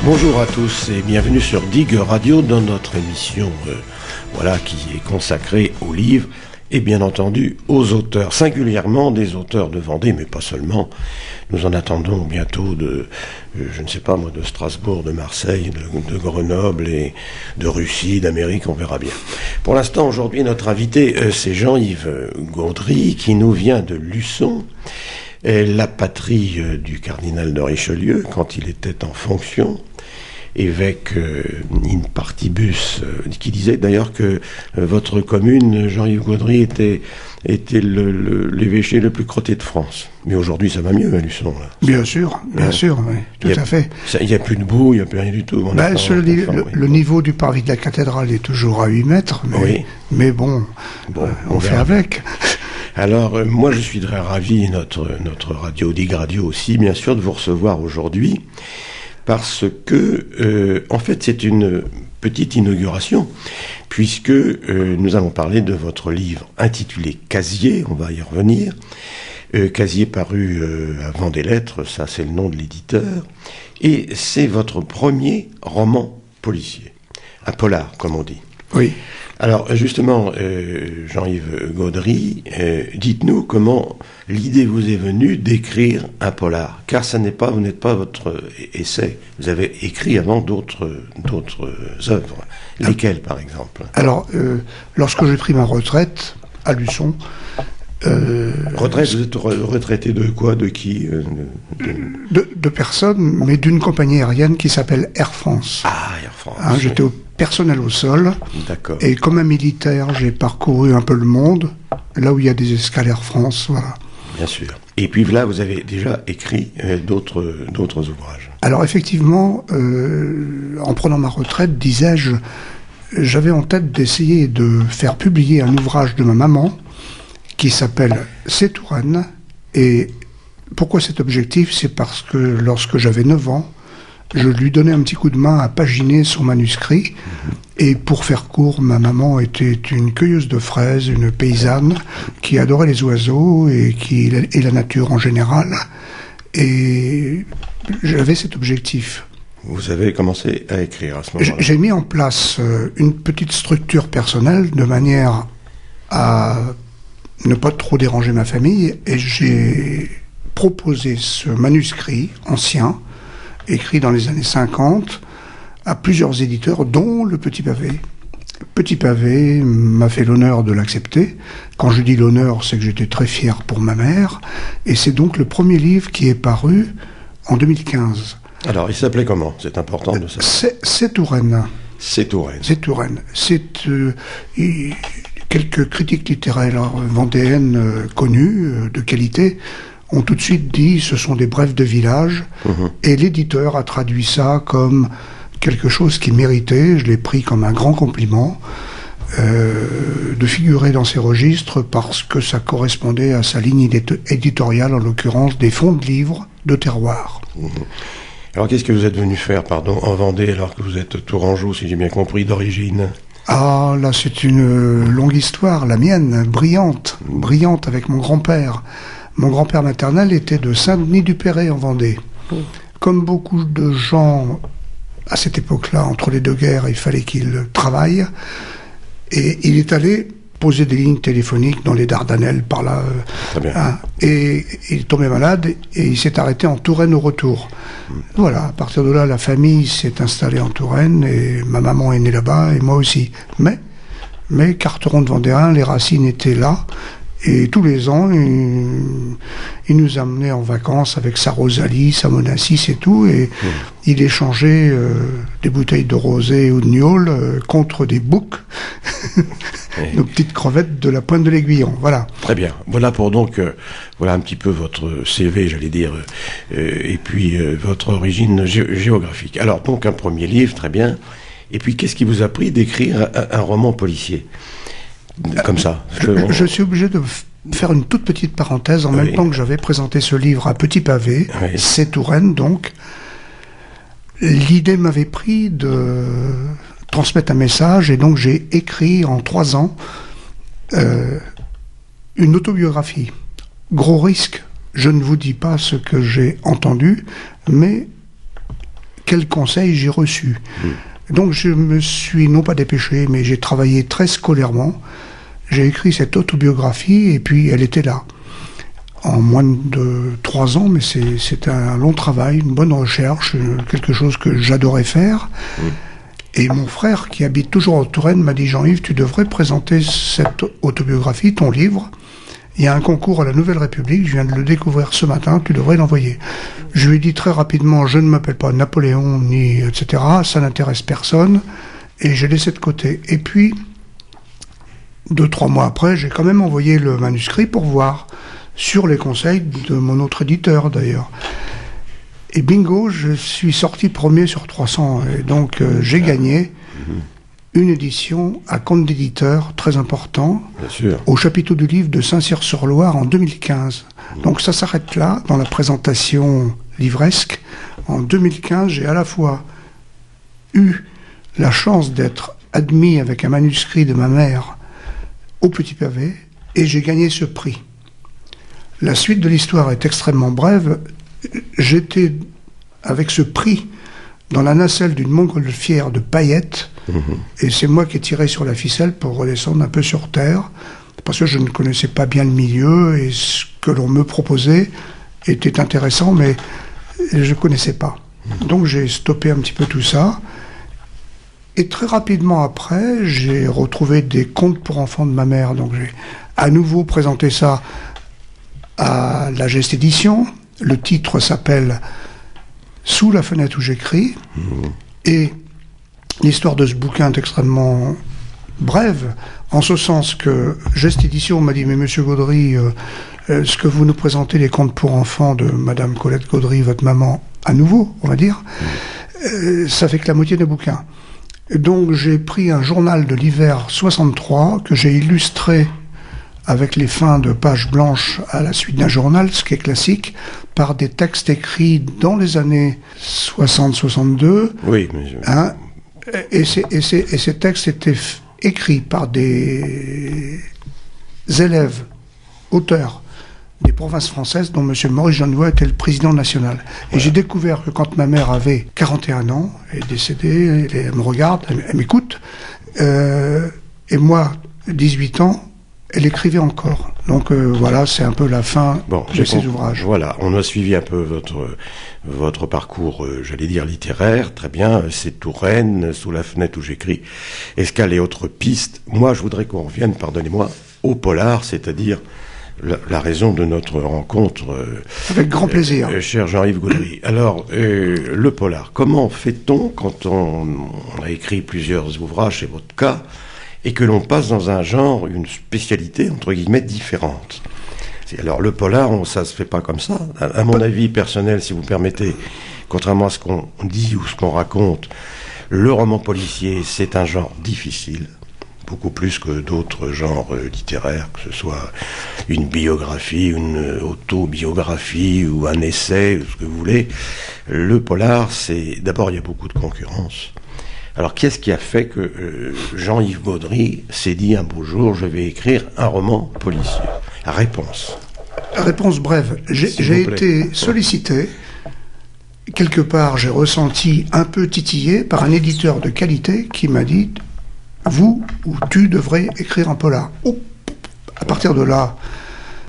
Bonjour à tous et bienvenue sur Digue Radio dans notre émission qui est consacrée aux livres et bien entendu aux auteurs, singulièrement des auteurs de Vendée, mais pas seulement. Nous en attendons bientôt de Strasbourg, de Marseille, de Grenoble et de Russie, d'Amérique, on verra bien. Pour l'instant, aujourd'hui, notre invité, c'est Jean-Yves Gaudry, qui nous vient de Luçon, la patrie du cardinal de Richelieu, quand il était en fonction, évêque in partibus, qui disait d'ailleurs que votre commune, Jean-Yves Gaudry, était l'évêché le plus crotté de France. Mais aujourd'hui, ça va mieux à Luçon, là. Bien sûr, oui, tout à fait. Il n'y a plus de boue, il n'y a plus rien du tout. Le niveau du parvis de la cathédrale est toujours à 8 mètres, mais bon, on fait avec. Alors, moi, je suis très ravi, notre radio, Digue Radio aussi, bien sûr, de vous recevoir aujourd'hui, parce que, en fait, c'est une petite inauguration, puisque nous allons parler de votre livre intitulé Casier, on va y revenir. Casier paru à Vent des Lettres, ça c'est le nom de l'éditeur, et c'est votre premier roman policier, un polar, comme on dit. Oui. Alors justement, Jean-Yves Gaudry, dites-nous comment l'idée vous est venue d'écrire un polar, car vous n'êtes pas votre essai, vous avez écrit avant d'autres œuvres. Lesquelles, par exemple? Alors, lorsque j'ai pris ma retraite à Luçon... Retraite, vous êtes retraité de quoi? De qui? De personne, mais d'une compagnie aérienne qui s'appelle Air France. Ah, Air France. J'étais au personnel au sol. D'accord. Et comme un militaire, j'ai parcouru un peu le monde, là où il y a des escales Air France, voilà. Bien sûr. Et puis là, vous avez déjà écrit d'autres ouvrages. Alors effectivement, en prenant ma retraite, disais-je, j'avais en tête d'essayer de faire publier un ouvrage de ma maman, qui s'appelle C'est Touraine. Et pourquoi cet objectif? C'est parce que lorsque j'avais 9 ans, je lui donnais un petit coup de main à paginer son manuscrit. Et pour faire court, ma maman était une cueilleuse de fraises, une paysanne qui adorait les oiseaux et la nature en général. Et j'avais cet objectif. Vous avez commencé à écrire à ce moment-là. J'ai mis en place une petite structure personnelle de manière à ne pas trop déranger ma famille, et j'ai proposé ce manuscrit ancien, écrit dans les années 50, à plusieurs éditeurs, dont le Petit Pavé. Petit Pavé m'a fait l'honneur de l'accepter. Quand je dis l'honneur, c'est que j'étais très fier pour ma mère, et c'est donc le premier livre qui est paru en 2015. Alors, il s'appelait comment? C'est important de savoir. C'est Touraine. C'est Touraine. C'est Touraine. Quelques critiques littéraires vendéennes connues, de qualité, ont tout de suite dit ce sont des brèves de village, et l'éditeur a traduit ça comme quelque chose qui méritait, je l'ai pris comme un grand compliment, de figurer dans ces registres parce que ça correspondait à sa ligne éditoriale, en l'occurrence des fonds de livres de terroir. Alors qu'est-ce que vous êtes venu faire, en Vendée, alors que vous êtes tourangeau, si j'ai bien compris, d'origine? Ah, là, c'est une longue histoire, la mienne, brillante avec mon grand-père. Mon grand-père maternel était de Saint-Denis-du-Perret, en Vendée. Comme beaucoup de gens, à cette époque-là, entre les deux guerres, il fallait qu'il travaille. Et il est allé poser des lignes téléphoniques dans les Dardanelles, par là. Très bien. Et il est tombé malade, et il s'est arrêté en Touraine au retour. Voilà, à partir de là, la famille s'est installée en Touraine, et ma maman est née là-bas, et moi aussi. Mais Carteron de Vendéen, les racines étaient là, et tous les ans, il nous amenait en vacances avec sa Rosalie, sa Monassis et tout, et il échangeait des bouteilles de rosé ou de gnôle contre des boucs, nos petites crevettes de la pointe de l'Aiguillon, voilà. Très bien. Voilà pour donc, voilà un petit peu votre CV, j'allais dire, et puis votre origine géographique. Alors donc un premier livre, très bien. Et puis qu'est-ce qui vous a pris d'écrire un roman policier? Comme ça. Je suis obligé de faire une toute petite parenthèse en même temps que j'avais présenté ce livre à Petit Pavé, C'est Touraine donc. L'idée m'avait pris de transmettre un message, et donc j'ai écrit en 3 ans une autobiographie. Gros risque, je ne vous dis pas ce que j'ai entendu, mais quels conseils j'ai reçus. Donc je me suis non pas dépêché, mais j'ai travaillé très scolairement. J'ai écrit cette autobiographie et puis elle était là. En moins de 3 ans, mais c'est un long travail, une bonne recherche, quelque chose que j'adorais faire. Et mon frère, qui habite toujours en Touraine, m'a dit « Jean-Yves, tu devrais présenter cette autobiographie, ton livre. Il y a un concours à la Nouvelle République, je viens de le découvrir ce matin, tu devrais l'envoyer. » Je lui ai dit très rapidement « Je ne m'appelle pas Napoléon, ni etc. Ça n'intéresse personne. » Et j'ai laissé de côté. Et puis, 2-3 mois après, j'ai quand même envoyé le manuscrit pour voir, sur les conseils de mon autre éditeur d'ailleurs. Et bingo, je suis sorti premier sur 300. Et donc j'ai gagné une édition à compte d'éditeur très important, au chapiteau du livre de Saint-Cyr-sur-Loire en 2015. Donc ça s'arrête là, dans la présentation livresque. En 2015, j'ai à la fois eu la chance d'être admis avec un manuscrit de ma mère au Petit Pavé, et j'ai gagné ce prix. La suite de l'histoire est extrêmement brève. J'étais avec ce prix dans la nacelle d'une montgolfière de paillettes, et c'est moi qui ai tiré sur la ficelle pour redescendre un peu sur terre, parce que je ne connaissais pas bien le milieu, et ce que l'on me proposait était intéressant, mais je ne connaissais pas. Donc j'ai stoppé un petit peu tout ça, et très rapidement après, j'ai retrouvé des contes pour enfants de ma mère, donc j'ai à nouveau présenté ça à la Geste Édition. Le titre s'appelle « Sous la fenêtre où j'écris ». Et l'histoire de ce bouquin est extrêmement brève, en ce sens que Geste Édition m'a dit « Mais monsieur Gaudry, ce que vous nous présentez, les contes pour enfants de madame Colette Gaudry, votre maman, à nouveau, on va dire, ça fait que la moitié des bouquins ». Donc j'ai pris un journal de l'hiver 63 que j'ai illustré avec les fins de pages blanches à la suite d'un journal, ce qui est classique, par des textes écrits dans les années 60-62. Oui, mais hein, et ces textes étaient écrits par des élèves, auteurs des provinces françaises, dont M. Maurice Genevoix était le président national. Et j'ai découvert que quand ma mère avait 41 ans, elle est décédée, elle me regarde, elle m'écoute, et moi, 18 ans, elle écrivait encore. Donc voilà, c'est un peu la fin de ces ouvrages. Voilà, on a suivi un peu votre parcours, j'allais dire littéraire, très bien, c'est Touraine, Sous la fenêtre où j'écris, Escale et autres pistes. Moi, je voudrais qu'on revienne, pardonnez-moi, au polar, c'est-à-dire la raison de notre rencontre. Avec grand plaisir. Cher Jean-Yves Gaudry. Alors, le polar, comment fait-on quand on a écrit plusieurs ouvrages, c'est votre cas, et que l'on passe dans un genre, une spécialité, entre guillemets, différente. Alors, le polar, ça se fait pas comme ça. À mon avis personnel, si vous permettez, contrairement à ce qu'on dit ou ce qu'on raconte, le roman policier, c'est un genre difficile, beaucoup plus que d'autres genres littéraires, que ce soit une biographie, une autobiographie ou un essai, ou ce que vous voulez. Le polar, c'est... D'abord, il y a beaucoup de concurrence. Alors, qu'est-ce qui a fait que Jean-Yves Gaudry s'est dit un beau jour, je vais écrire un roman policier? Réponse. Réponse brève. J'ai été sollicité. Quelque part, j'ai ressenti un peu titillé par un éditeur de qualité qui m'a dit « Vous ou tu devrais écrire un polar ». Oh, à partir de là,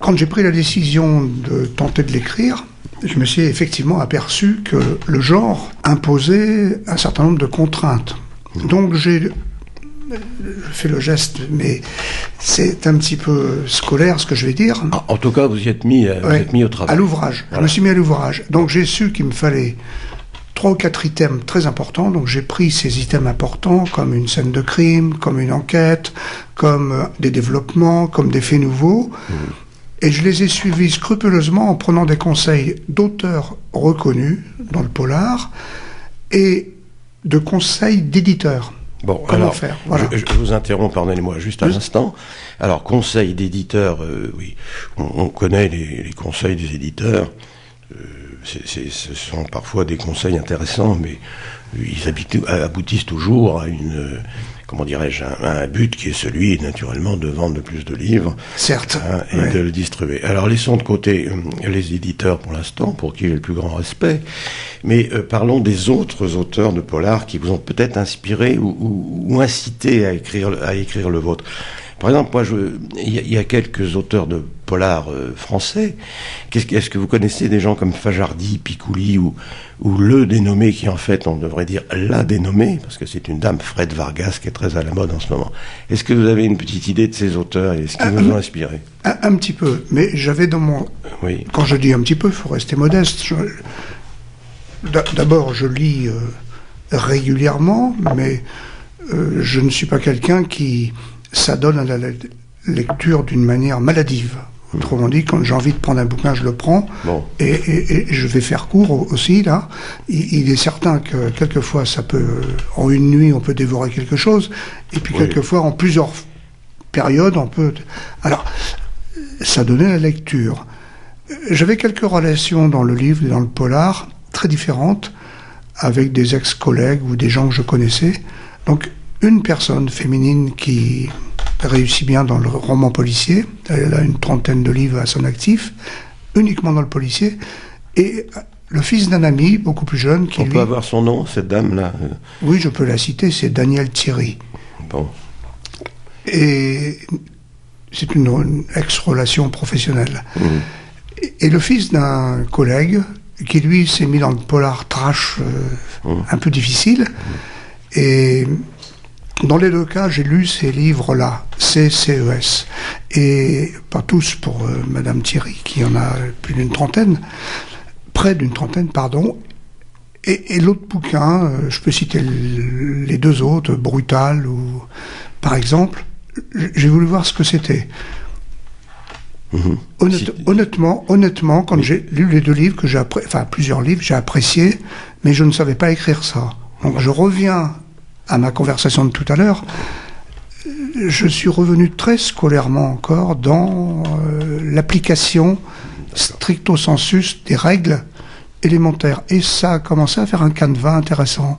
quand j'ai pris la décision de tenter de l'écrire, je me suis effectivement aperçu que le genre imposait un certain nombre de contraintes. Donc j'ai fait le geste, mais c'est un petit peu scolaire ce que je vais dire. En tout cas, vous y êtes mis, au travail. À l'ouvrage. Voilà. Je me suis mis à l'ouvrage. Donc j'ai su qu'il me fallait 3 ou 4 items très importants. Donc j'ai pris ces items importants comme une scène de crime, comme une enquête, comme des développements, comme des faits nouveaux. Et je les ai suivis scrupuleusement en prenant des conseils d'auteurs reconnus dans le polar et de conseils d'éditeurs. Bon, comment alors, faire voilà. je vous interromps, pardonnez-moi juste un instant. Alors, conseils d'éditeurs, oui, on connaît les conseils des éditeurs. Ce sont parfois des conseils intéressants, mais ils aboutissent toujours à une comment dirais-je, un but qui est celui, naturellement, de vendre le plus de livres. Certes. Et de le distribuer. Alors, laissons de côté les éditeurs pour l'instant, pour qui j'ai le plus grand respect, mais parlons des autres auteurs de polar qui vous ont peut-être inspiré ou incité à écrire le vôtre. Par exemple, moi, il y a quelques auteurs de polar français. Est-ce que vous connaissez des gens comme Fajardi, Picouli ou le dénommé, qui en fait, on devrait dire la dénommée, parce que c'est une dame, Fred Vargas, qui est très à la mode en ce moment. Est-ce que vous avez une petite idée de ces auteurs et ce qui vous ont inspiré? Un petit peu, mais j'avais dans mon... Oui. Quand je dis un petit peu, il faut rester modeste. D'abord, je lis régulièrement, mais je ne suis pas quelqu'un qui s'adonne à la lecture d'une manière maladive. Autrement dit, quand j'ai envie de prendre un bouquin, je le prends. Bon. Et je vais faire court aussi, là. Il est certain que quelquefois, ça peut... En une nuit, on peut dévorer quelque chose. Et puis, quelquefois, en plusieurs périodes, on peut... Alors, ça donnait la lecture. J'avais quelques relations dans le livre et dans le polar, très différentes, avec des ex-collègues ou des gens que je connaissais. Donc, une personne féminine qui réussit bien dans le roman policier, elle a une trentaine de livres à son actif, uniquement dans le policier, et le fils d'un ami, beaucoup plus jeune, qui peut avoir son nom, cette dame-là? Oui, je peux la citer, c'est Daniel Thierry. Bon. Et c'est une ex-relation professionnelle. Et le fils d'un collègue, qui lui s'est mis dans le polar trash un peu difficile, et dans les deux cas, j'ai lu ces livres-là, CCES, et pas tous pour Madame Thierry, qui en a plus d'une trentaine, près d'une trentaine, pardon. Et l'autre bouquin, je peux citer les deux autres, Brutal, ou par exemple, j'ai voulu voir ce que c'était. Honnêtement, quand j'ai lu les deux livres, plusieurs livres, j'ai apprécié, mais je ne savais pas écrire ça. Donc je reviens à ma conversation de tout à l'heure. Je suis revenu très scolairement encore dans l'application stricto sensus des règles élémentaires. Et ça a commencé à faire un canevas intéressant.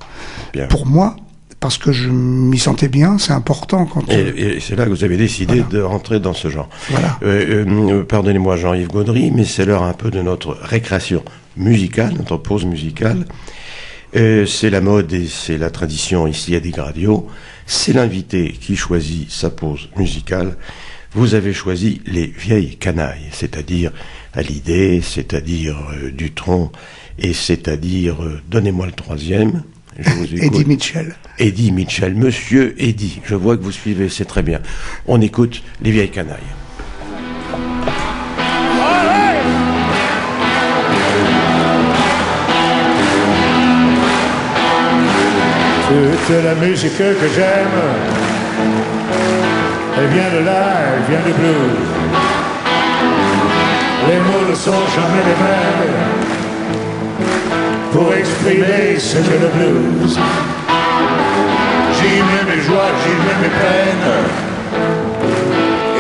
Bien. Pour moi, parce que je m'y sentais bien, c'est important. Et c'est là que vous avez décidé de rentrer dans ce genre. Voilà. Pardonnez-moi Jean-Yves Gaudry, mais c'est l'heure un peu de notre récréation musicale, notre pause musicale. C'est la mode et c'est la tradition ici à Dig Radio. C'est l'invité qui choisit sa pause musicale. Vous avez choisi les vieilles canailles, c'est-à-dire Hallyday, c'est-à-dire Dutronc, et c'est-à-dire, donnez-moi le troisième. Eddie Mitchell. Eddie Mitchell, monsieur Eddie, je vois que vous suivez, c'est très bien. On écoute les vieilles canailles. Toute la musique que j'aime, elle vient de là, elle vient du blues. Les mots ne sont jamais les mêmes pour exprimer ce qu'est le blues. J'y mets mes joies, j'y mets mes peines,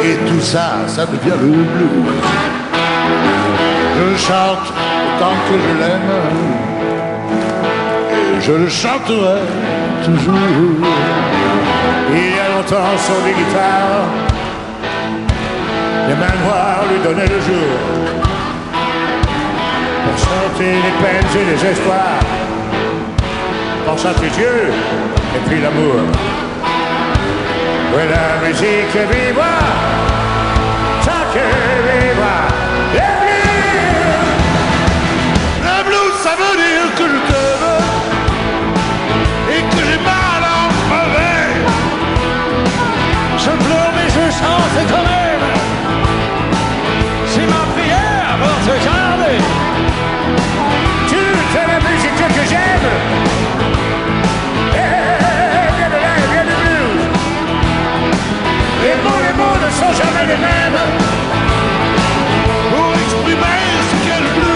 et tout ça, ça devient le blues. Je chante autant que je l'aime, et je le chanterai toujours. Il y a longtemps sur des guitares, les mains noires lui donnaient le jour pour chanter les peines et les espoirs, pour chanter Dieu et puis l'amour. Oui, la musique est vive, tant que vive. Le blues, ça veut dire que je t'aime et que j'ai mal à en crever. Je pleure mais je chante quand même. C'est ma prière pour te garder. Tu fais la musique que j'aime. Viens de là, viens du blues. Les mots ne sont jamais les mêmes pour exprimer ce qu'est le blues.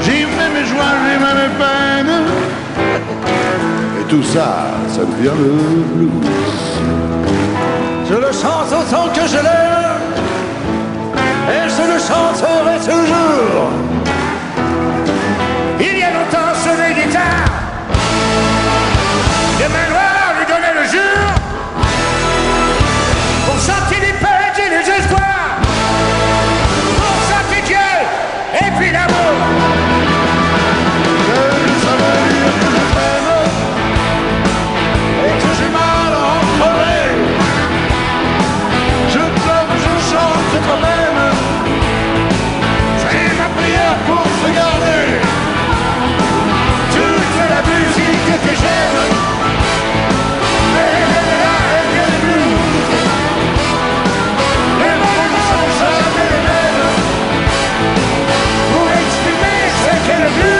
J'y mets mes joies, j'y mets mes peines. Et tout ça, ça devient le blues. Je le chante autant que je l'aime, et je le chanterai toujours. Il y a longtemps sur les guitares, des mains noires lui donnaient le jour pour chanter les peines et les espoirs, pour chanter Dieu et puis l'amour. Ça veut dire que je t'aime et que j'ai mal à en crever. Je pleure, je chante quand même, c'est ma prière pour se garder toute la musique que j'aime. Elle est là, elle vient de nous. Les mots ne sont jamais les mêmes pour exprimer ce qu'est le blues.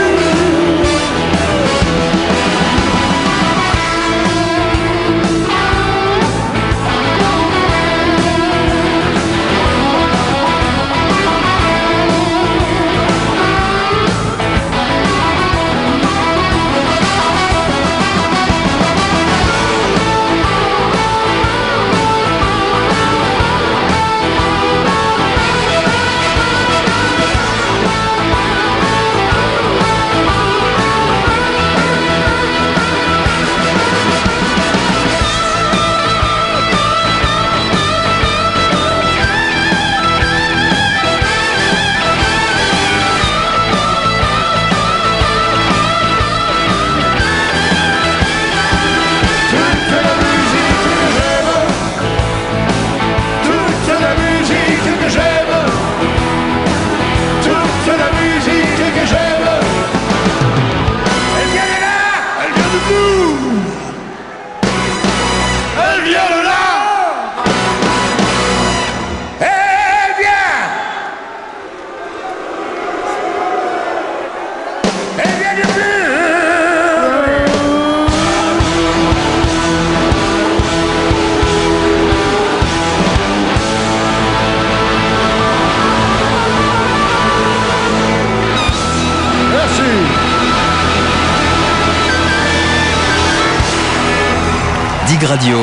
Dig Radio,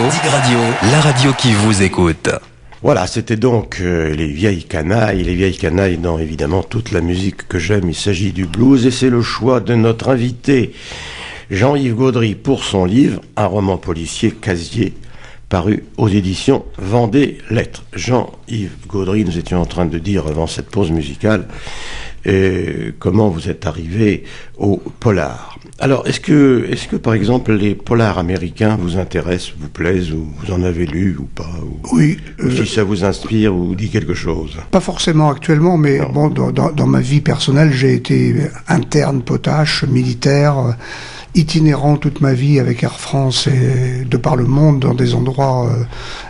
la radio qui vous écoute. Voilà, c'était donc les vieilles canailles dans évidemment toute la musique que j'aime. Il s'agit du blues et c'est le choix de notre invité Jean-Yves Gaudry pour son livre, un roman policier casier, paru aux éditions Vendée Lettres. Jean-Yves Gaudry, nous étions en train de dire avant cette pause musicale comment vous êtes arrivé au polar. Alors, est-ce que par exemple les polars américains vous intéressent, vous plaisent, ou vous en avez lu ou pas, ou, Oui. ou si ça vous inspire ou dit quelque chose? Pas forcément actuellement, mais Non. bon, dans ma vie personnelle, j'ai été interne, potache, militaire, itinérant toute ma vie avec Air France et de par le monde dans des endroits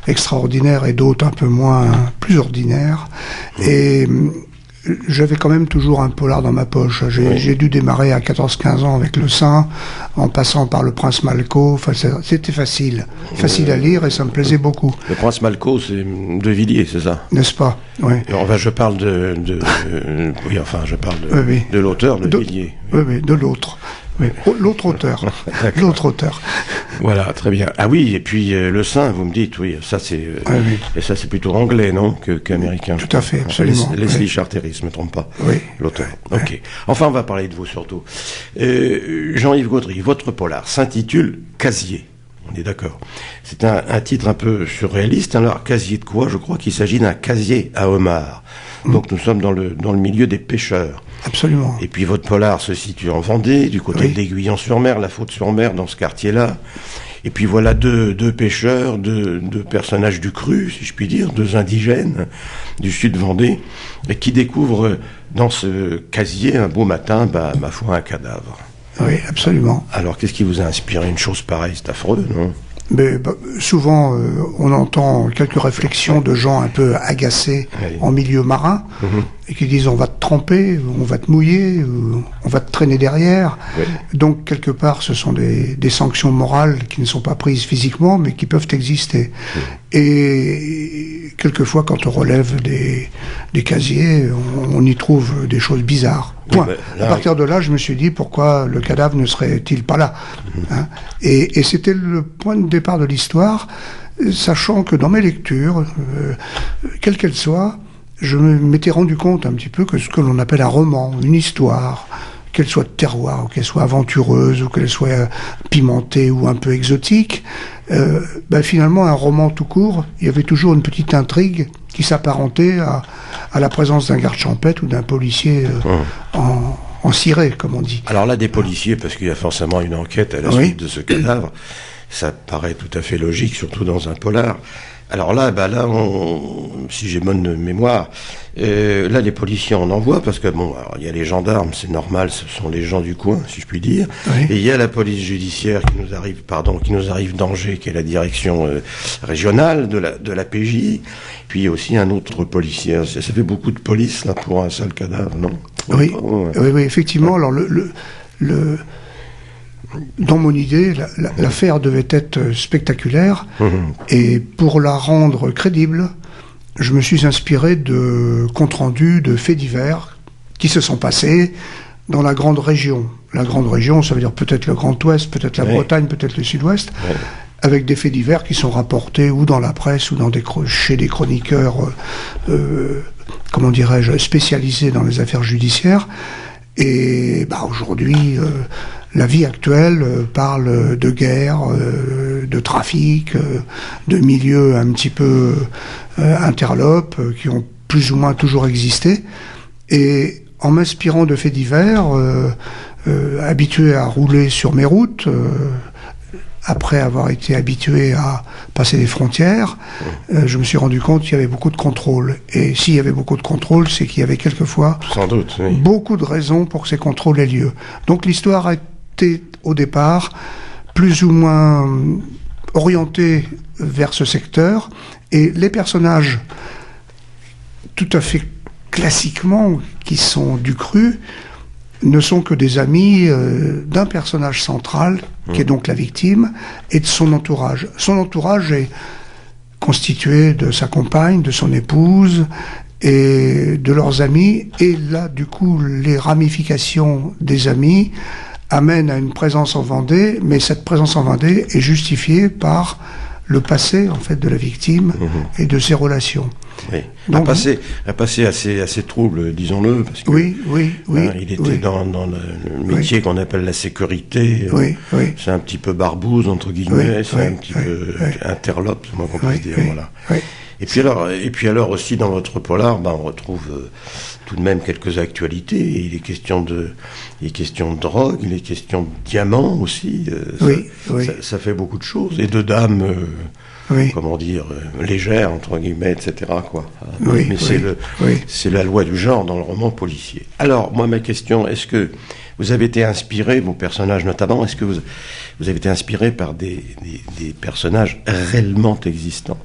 extraordinaires et d'autres un peu plus ordinaires. Et j'avais quand même toujours un polar dans ma poche. J'ai dû démarrer à 14-15 ans avec Le Saint, en passant par Le Prince Malco. Enfin, c'était facile à lire et ça me plaisait beaucoup. Le Prince Malco, c'est de Villiers, c'est ça? N'est-ce pas? Oui. Enfin, je parle de l'auteur de Villiers. Oui, de l'autre. Oui, l'autre auteur. L'autre auteur. Voilà, très bien. Ah oui, et puis Le Saint, vous me dites, oui, ça c'est oui. et ça c'est plutôt anglais, non, qu'américain. Tout à fait, absolument. Leslie Oui. Charteris, je me trompe pas. Oui. L'auteur. Ok. Enfin, on va parler de vous surtout. Jean-Yves Gaudry, votre polar s'intitule Casier. On est d'accord. C'est un titre un peu surréaliste. Alors, casier de quoi? Je crois qu'il s'agit d'un casier à homard. Donc nous sommes dans le milieu des pêcheurs. Absolument. Et puis votre polar se situe en Vendée, du côté Oui. de l'Aiguillon-sur-Mer, la Faute-sur-Mer, dans ce quartier-là. Et puis voilà deux pêcheurs, deux personnages du cru, si je puis dire, deux indigènes du sud Vendée, et qui découvrent dans ce casier un beau matin, ma foi, un cadavre. Oui, absolument. Alors qu'est-ce qui vous a inspiré une chose pareille? C'est affreux, non? Mais souvent, on entend quelques réflexions de gens un peu agacés Oui. en milieu marin, et qui disent on va te tremper, on va te mouiller, on va te traîner derrière. Oui. Donc, quelque part, ce sont des sanctions morales qui ne sont pas prises physiquement, mais qui peuvent exister. Et quelquefois, quand on relève des casiers, on y trouve des choses bizarres. Point. Oui, à partir de là, je me suis dit, pourquoi le cadavre ne serait-il pas là, hein? Et c'était le point de départ de l'histoire, sachant que dans mes lectures, quelles qu'elles soient, je m'étais rendu compte un petit peu que ce que l'on appelle un roman, une histoire, qu'elle soit de terroir, ou qu'elle soit aventureuse, ou qu'elle soit pimentée ou un peu exotique, finalement, un roman tout court, il y avait toujours une petite intrigue qui s'apparentait à la présence d'un garde champêtre ou d'un policier en ciré, comme on dit. Alors là, des policiers, parce qu'il y a forcément une enquête à la suite de ce cadavre, ça paraît tout à fait logique, surtout dans un polar. Alors là, si j'ai bonne mémoire, là les policiers en envoient parce que bon, alors, il y a les gendarmes, c'est normal, ce sont les gens du coin, si je puis dire, et il y a la police judiciaire qui nous arrive d'Angers, qui est la direction régionale de la PJ, puis aussi un autre policier. Ça fait beaucoup de police là pour un seul cadavre, non? Oui, effectivement. Alors dans mon idée, l'affaire devait être spectaculaire, et pour la rendre crédible, je me suis inspiré de comptes rendus de faits divers qui se sont passés dans la grande région. La grande région, ça veut dire peut-être le Grand Ouest, peut-être la Bretagne, peut-être le Sud-Ouest, avec des faits divers qui sont rapportés ou dans la presse ou chez des chroniqueurs, comment dirais-je, spécialisés dans les affaires judiciaires. Et aujourd'hui, la vie actuelle parle de guerre, de trafic, de milieux un petit peu interlopes qui ont plus ou moins toujours existé. Et en m'inspirant de faits divers, habitué à rouler sur mes routes, après avoir été habitué à passer des frontières, je me suis rendu compte qu'il y avait beaucoup de contrôles. Et s'il y avait beaucoup de contrôles, c'est qu'il y avait quelquefois sans doute, beaucoup de raisons pour que ces contrôles aient lieu. Donc l'histoire a été, au départ, plus ou moins orientée vers ce secteur. Et les personnages, tout à fait classiquement, qui sont du cru, ne sont que des amis d'un personnage central, qui est donc la victime, et de son entourage. Son entourage est constitué de sa compagne, de son épouse, et de leurs amis, et là, du coup, les ramifications des amis amènent à une présence en Vendée, mais cette présence en Vendée est justifiée par le passé, en fait, de la victime et de ses relations. Oui. Donc, un passé assez trouble, disons-le, parce que il était dans le métier qu'on appelle la sécurité. C'est un petit peu barbouze, entre guillemets, c'est un petit peu interlope, moi qu'on puisse dire. Voilà. Et puis alors aussi dans votre polar, on retrouve tout de même quelques actualités. Il est question de drogue, il est question de diamants aussi. Ça fait beaucoup de choses, et de dames. Comment dire, légère, entre guillemets, etc., quoi. Mais c'est la loi du genre dans le roman policier. Alors, moi, ma question, est-ce que vous avez été inspiré, vos personnages notamment, est-ce que vous avez été inspiré par des personnages réellement existants?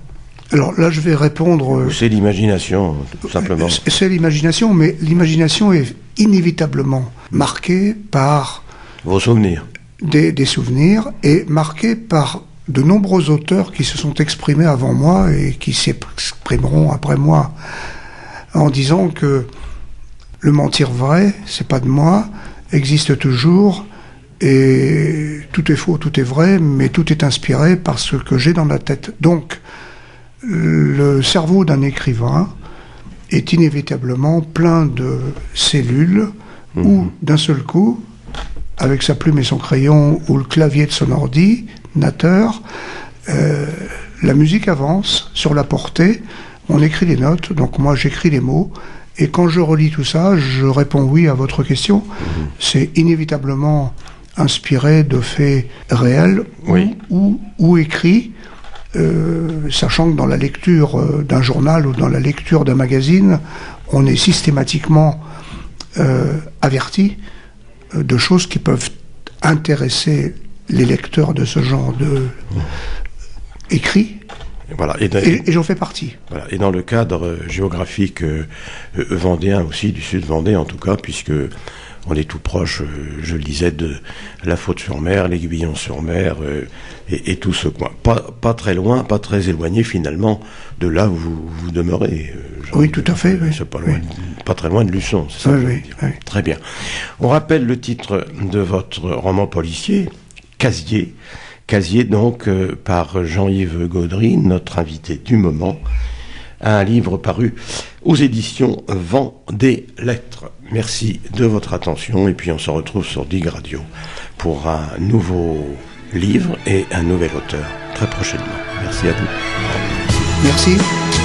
Alors là, je vais répondre... C'est l'imagination, tout simplement. C'est l'imagination, mais l'imagination est inévitablement marquée par... Vos souvenirs. Des souvenirs, et marquée par de nombreux auteurs qui se sont exprimés avant moi et qui s'exprimeront après moi, en disant que le mentir vrai, c'est pas de moi, existe toujours, et tout est faux, tout est vrai, mais tout est inspiré par ce que j'ai dans la tête. Donc, le cerveau d'un écrivain est inévitablement plein de cellules où, d'un seul coup, avec sa plume et son crayon ou le clavier de son ordinateur, la musique avance sur la portée, on écrit les notes, donc moi j'écris les mots, et quand je relis tout ça, je réponds oui à votre question. C'est inévitablement inspiré de faits réels ou écrits, sachant que dans la lecture d'un journal ou dans la lecture d'un magazine, on est systématiquement averti de choses qui peuvent intéresser les lecteurs de ce genre de écrits. Voilà, et j'en fais partie. Voilà, et dans le cadre géographique vendéen aussi, du sud Vendée en tout cas, puisque on est tout proche, je le disais, de La Faute-sur-Mer, l'Aiguillon-sur-Mer et tout ce coin. Pas très loin, pas très éloigné finalement de là où vous demeurez. Oui, tout à fait. Oui. C'est pas loin, pas très loin de Luçon, c'est ça Oui, que je veux oui, dire. oui. Très bien. On rappelle le titre de votre roman policier, Casier. Casier donc par Jean-Yves Gaudry, notre invité du moment. Un livre paru aux éditions Vent des Lettres. Merci de votre attention et puis on se retrouve sur Dig Radio pour un nouveau livre et un nouvel auteur très prochainement. Merci à vous. Merci.